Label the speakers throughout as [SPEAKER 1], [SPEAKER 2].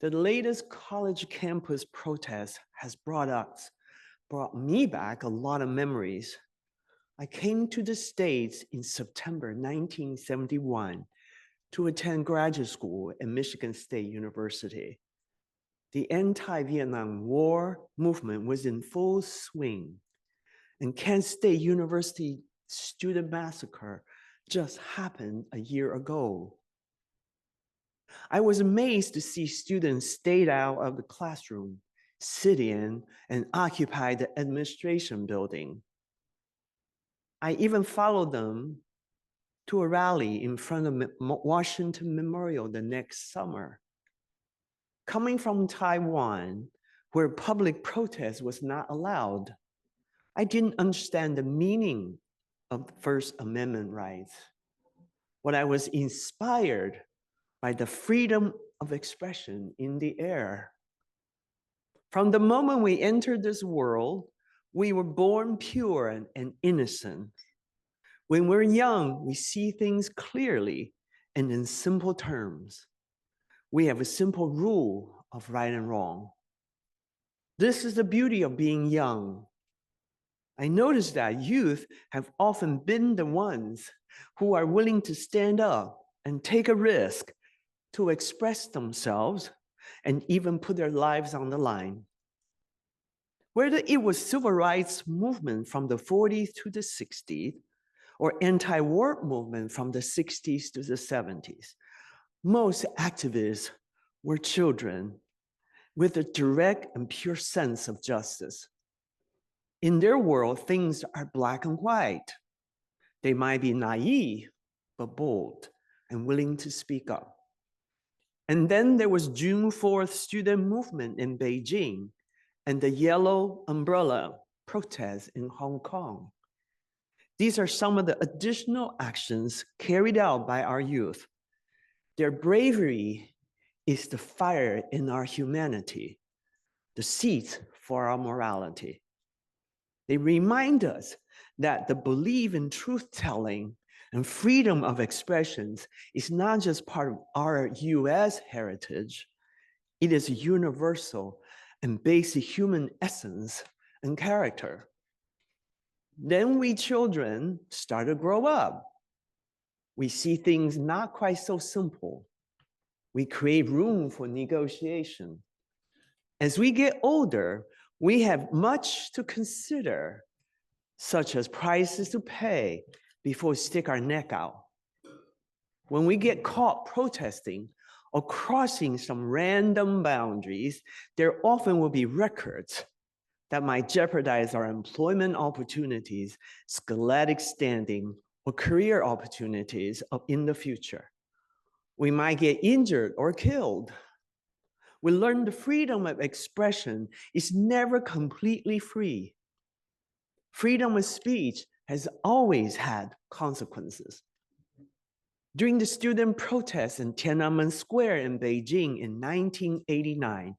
[SPEAKER 1] The latest college campus protest has brought me back a lot of memories. I came to the States in September 1971 to attend graduate school at Michigan State University. The anti-Vietnam War movement was in full swing, and Kent State University student massacre just happened a year ago. I was amazed to see students stayed out of the classroom, sit in, and occupy the administration building. I even followed them to a rally in front of Washington Memorial the next summer. Coming from Taiwan, where public protest was not allowed, I didn't understand the meaning of the First Amendment rights. What I was inspired by the freedom of expression in the air. From the moment we entered this world, we were born pure and innocent. When we're young, we see things clearly and in simple terms. We have a simple rule of right and wrong. This is the beauty of being young. I noticed that youth have often been the ones who are willing to stand up and take a risk to express themselves and even put their lives on the line. Whether it was civil rights movement from the 40s to the 60s, or anti-war movement from the 60s to the 70s, most activists were children with a direct and pure sense of justice. In their world, things are black and white. They might be naive, but bold and willing to speak up. And then there was June 4th student movement in Beijing and the yellow umbrella protests in Hong Kong. These are some of the additional actions carried out by our youth. Their bravery is the fire in our humanity, the seed for our morality. They remind us that the belief in truth-telling and freedom of expressions is not just part of our US heritage, it is a universal and basic human essence and character. Then we children start to grow up. We see things not quite so simple. We create room for negotiation. As we get older, we have much to consider, such as prices to pay before we stick our neck out. When we get caught protesting or crossing some random boundaries, there often will be records that might jeopardize our employment opportunities, scholastic standing, or career opportunities in the future. We might get injured or killed. We learn the freedom of expression is never completely free. Freedom of speech has always had consequences. During the student protests in Tiananmen Square in Beijing in 1989,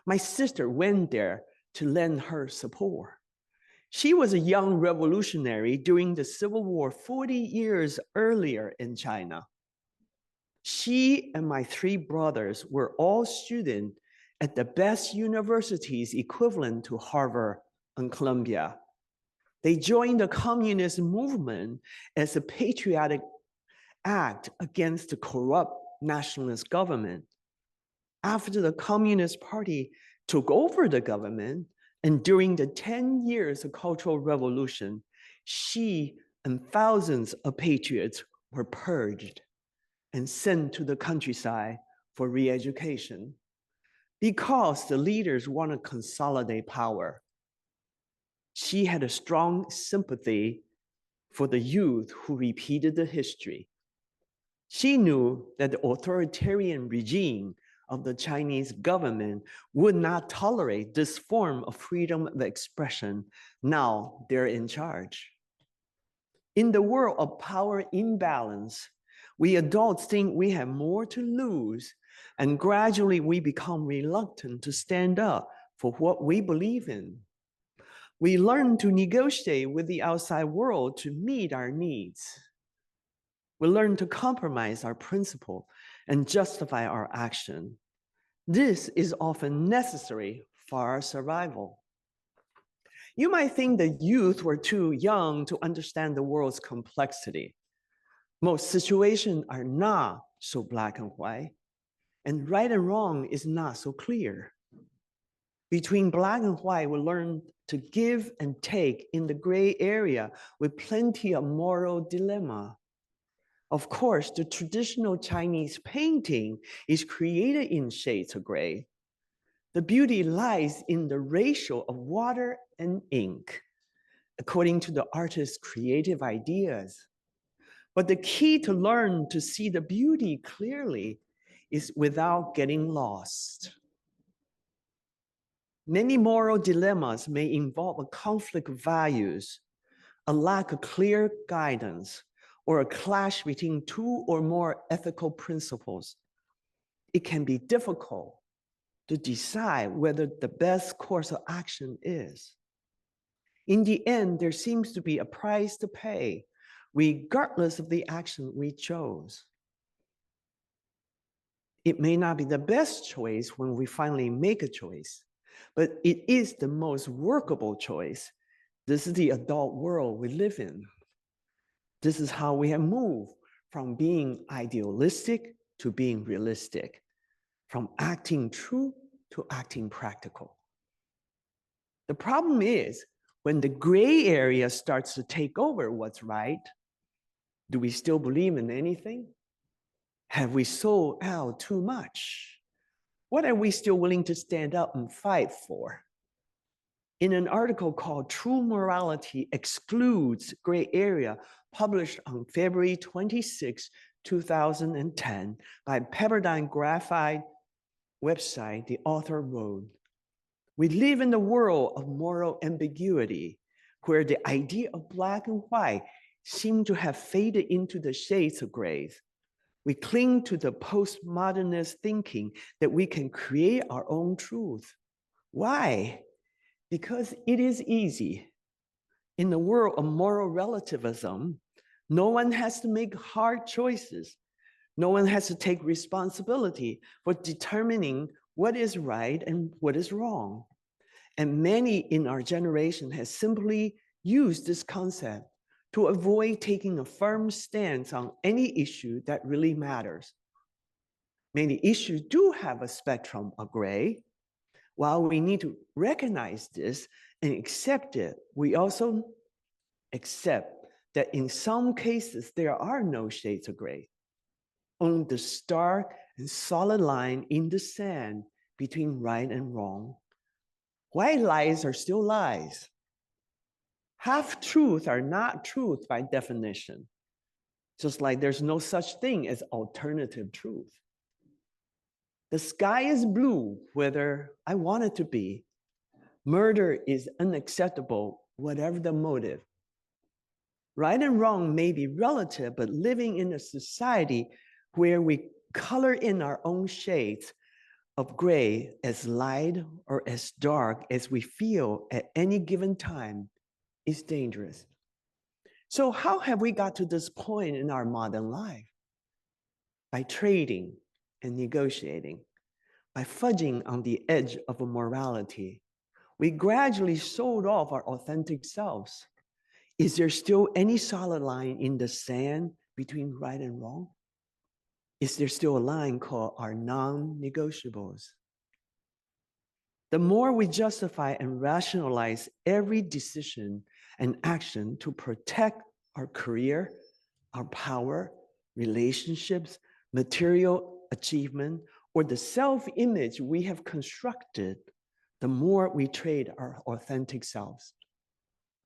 [SPEAKER 1] my sister went there to lend her support. She was a young revolutionary during the Civil War 40 years earlier in China. She and my three brothers were all students at the best universities equivalent to Harvard and Columbia. They joined the communist movement as a patriotic act against the corrupt nationalist government. After the Communist Party took over the government, and during the 10 years of Cultural Revolution, she and thousands of patriots were purged and sent to the countryside for re-education because the leaders want to consolidate power. She had a strong sympathy for the youth who repeated the history. She knew that the authoritarian regime of the Chinese government would not tolerate this form of freedom of expression. Now they're in charge. In the world of power imbalance, we adults think we have more to lose, and gradually we become reluctant to stand up for what we believe in. We learn to negotiate with the outside world to meet our needs. We learn to compromise our principle and justify our action. This is often necessary for our survival. You might think the youth were too young to understand the world's complexity. Most situations are not so black and white, and right and wrong is not so clear. Between black and white, we learn to give and take in the gray area with plenty of moral dilemma. Of course, the traditional Chinese painting is created in shades of gray. The beauty lies in the ratio of water and ink, according to the artist's creative ideas. But the key to learn to see the beauty clearly is without getting lost. Many moral dilemmas may involve a conflict of values, a lack of clear guidance, or a clash between two or more ethical principles. It can be difficult to decide whether the best course of action is. In the end, there seems to be a price to pay, regardless of the action we chose. It may not be the best choice when we finally make a choice, but it is the most workable choice. This is the adult world we live in. This is how we have moved from being idealistic to being realistic, from acting true to acting practical. The problem is when the gray area starts to take over what's right, do we still believe in anything? Have we sold out too much? What are we still willing to stand up and fight for? In an article called True Morality Excludes Gray Area, published on February 26, 2010 by Pepperdine Graphite website, the author wrote, "We live in the world of moral ambiguity, where the idea of black and white seem to have faded into the shades of gray. We cling to the postmodernist thinking that we can create our own truth. Why? Because it is easy. In the world of moral relativism, no one has to make hard choices. No one has to take responsibility for determining what is right and what is wrong. And many in our generation have simply used this concept to avoid taking a firm stance on any issue that really matters. Many issues do have a spectrum of gray. While we need to recognize this and accept it, we also accept that in some cases there are no shades of gray. Only the stark and solid line in the sand between right and wrong. White lies are still lies. Half-truths are not truth by definition, just like there's no such thing as alternative truth. The sky is blue, whether I want it to be. Murder is unacceptable, whatever the motive. Right and wrong may be relative, but living in a society where we color in our own shades of gray as light or as dark as we feel at any given time is dangerous. So how have we got to this point in our modern life? By trading and negotiating, by fudging on the edge of a morality, we gradually sold off our authentic selves. Is there still any solid line in the sand between right and wrong? Is there still a line called our non-negotiables? The more we justify and rationalize every decision and action to protect our career, our power, relationships, material achievement, or the self-image we have constructed, the more we trade our authentic selves.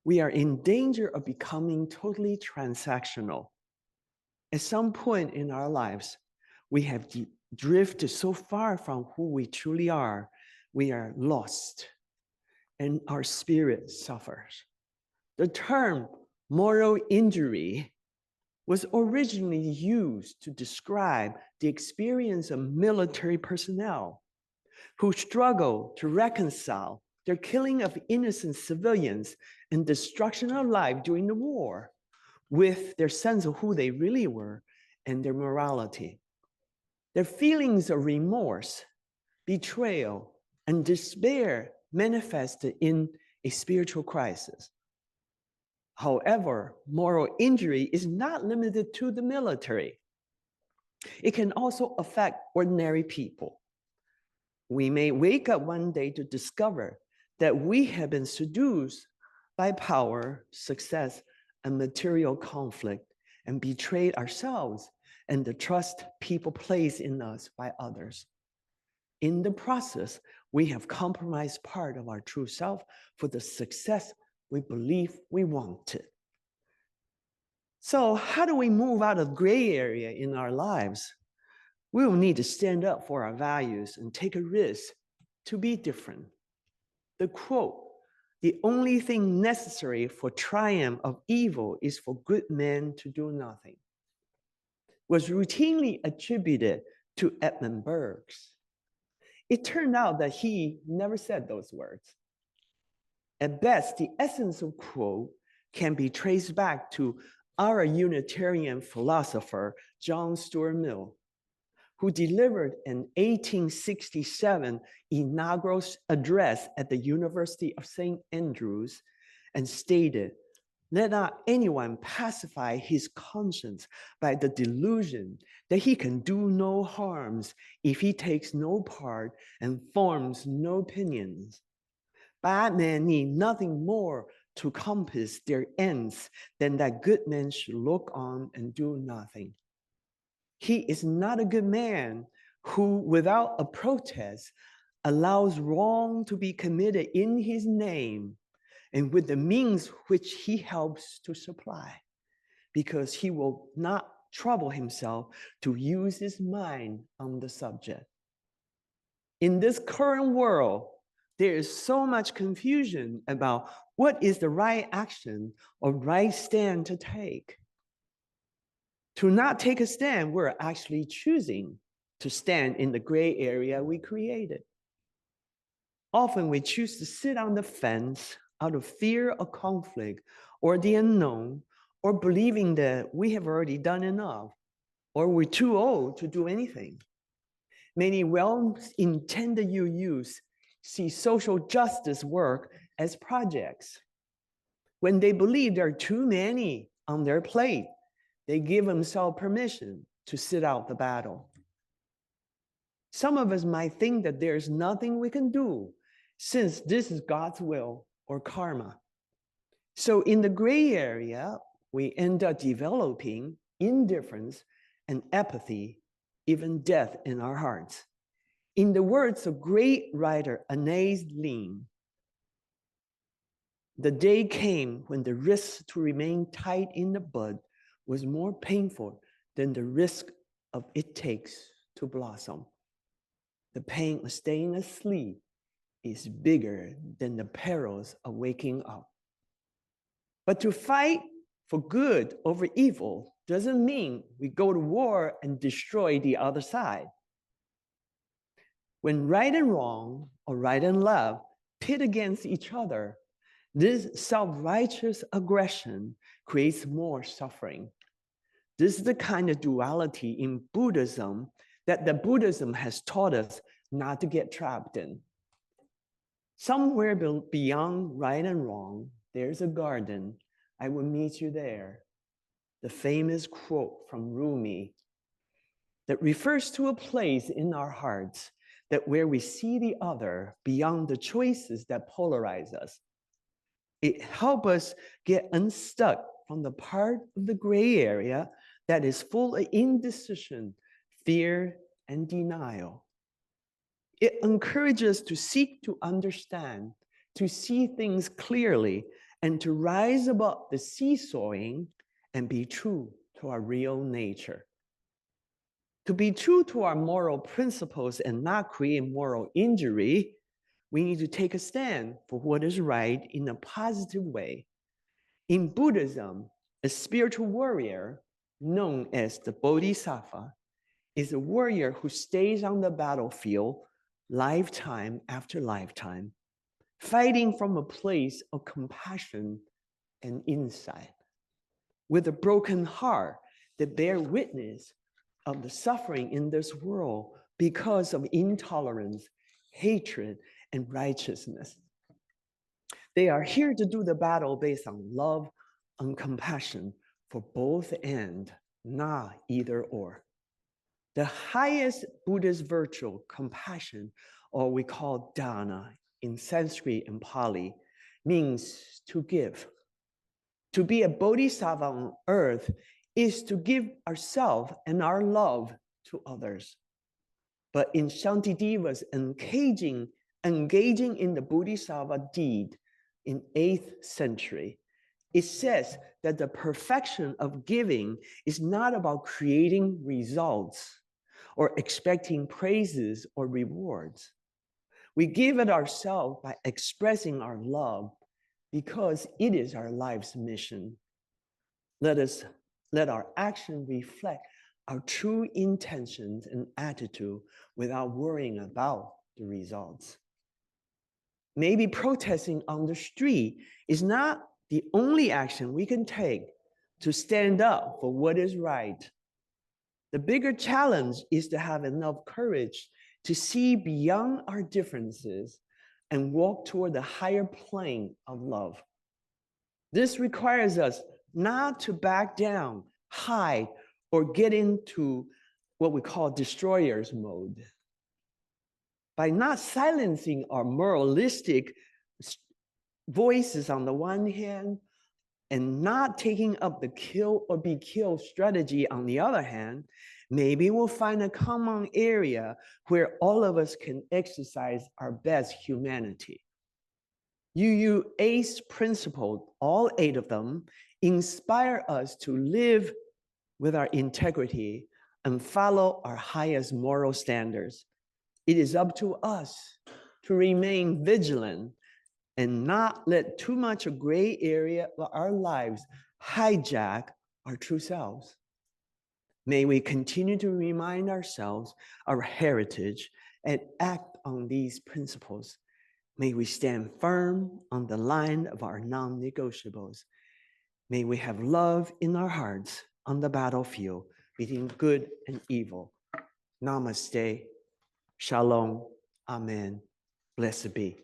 [SPEAKER 1] We are in danger of becoming totally transactional. At some point in our lives, we have drifted so far from who we truly are, we are lost, and our spirit suffers. The term moral injury was originally used to describe the experience of military personnel who struggle to reconcile their killing of innocent civilians and destruction of life during the war with their sense of who they really were and their morality. Their feelings of remorse, betrayal, and despair manifested in a spiritual crisis. However, moral injury is not limited to the military. It can also affect ordinary people. We may wake up one day to discover that we have been seduced by power, success, and material conflict, and betrayed ourselves and the trust people place in us by others. In the process, we have compromised part of our true self for the success we believe we wanted. So how do we move out of gray area in our lives? We will need to stand up for our values and take a risk to be different. The quote, "The only thing necessary for triumph of evil is for good men to do nothing," was routinely attributed to Edmund Burke. It turned out that he never said those words. At best, the essence of the quote can be traced back to our Unitarian philosopher, John Stuart Mill, who delivered an 1867 inaugural address at the University of St. Andrews and stated, "Let not anyone pacify his conscience by the delusion that he can do no harms if he takes no part and forms no opinions. Bad men need nothing more to compass their ends than that good men should look on and do nothing. He is not a good man who, without a protest, allows wrong to be committed in his name and with the means which he helps to supply, because he will not trouble himself to use his mind on the subject." In this current world, there is so much confusion about what is the right action or right stand to take. To not take a stand, we're actually choosing to stand in the gray area we created. Often we choose to sit on the fence out of fear of conflict or the unknown, or believing that we have already done enough, or we're too old to do anything. Many well-intended UUs see social justice work as projects. When they believe there are too many on their plate, they give themselves permission to sit out the battle. Some of us might think that there's nothing we can do since this is God's will or karma. So in the gray area, we end up developing indifference and apathy, even death in our hearts. In the words of great writer Anais Nin, "The day came when the risk to remain tied in the bud was more painful than the risk of it takes to blossom. The pain of staying asleep is bigger than the perils of waking up." But to fight for good over evil doesn't mean we go to war and destroy the other side. When right and wrong or right and left pit against each other, this self-righteous aggression creates more suffering. This is the kind of duality in Buddhism that the Buddhism has taught us not to get trapped in. Somewhere beyond right and wrong, there's a garden. I will meet you there. The famous quote from Rumi that refers to a place in our hearts that where we see the other beyond the choices that polarize us. It helps us get unstuck from the part of the gray area that is full of indecision, fear, and denial. It encourages us to seek to understand, to see things clearly, and to rise above the seesawing and be true to our real nature. To be true to our moral principles and not create moral injury, we need to take a stand for what is right in a positive way. In Buddhism, a spiritual warrior, known as the Bodhisattva, is a warrior who stays on the battlefield lifetime after lifetime, fighting from a place of compassion and insight, with a broken heart that bears witness of the suffering in this world because of intolerance, hatred, and righteousness. They are here to do the battle based on love and compassion for both and, not either or. The highest Buddhist virtue, compassion, or we call dana in Sanskrit and Pali, means to give. To be a bodhisattva on earth is to give ourselves and our love to others. But in Shantideva's engaging in the bodhisattva deed in 8th century, it says that the perfection of giving is not about creating results or expecting praises or rewards. We give it ourselves by expressing our love because it is our life's mission. Let our action reflect our true intentions and attitude without worrying about the results. Maybe protesting on the street is not the only action we can take to stand up for what is right. The bigger challenge is to have enough courage to see beyond our differences and walk toward the higher plane of love. This requires us not to back down, hide, or get into what we call destroyer's mode. By not silencing our moralistic voices on the one hand, and not taking up the kill or be killed strategy on the other hand, maybe we'll find a common area where all of us can exercise our best humanity. UUA's principles, all 8 of them, inspire us to live with our integrity and follow our highest moral standards. It is up to us to remain vigilant and not let too much a gray area of our lives hijack our true selves. May we continue to remind ourselves our heritage and act on these principles. May we stand firm on the line of our non-negotiables. May we have love in our hearts on the battlefield between good and evil. Namaste. Shalom. Amen. Blessed be.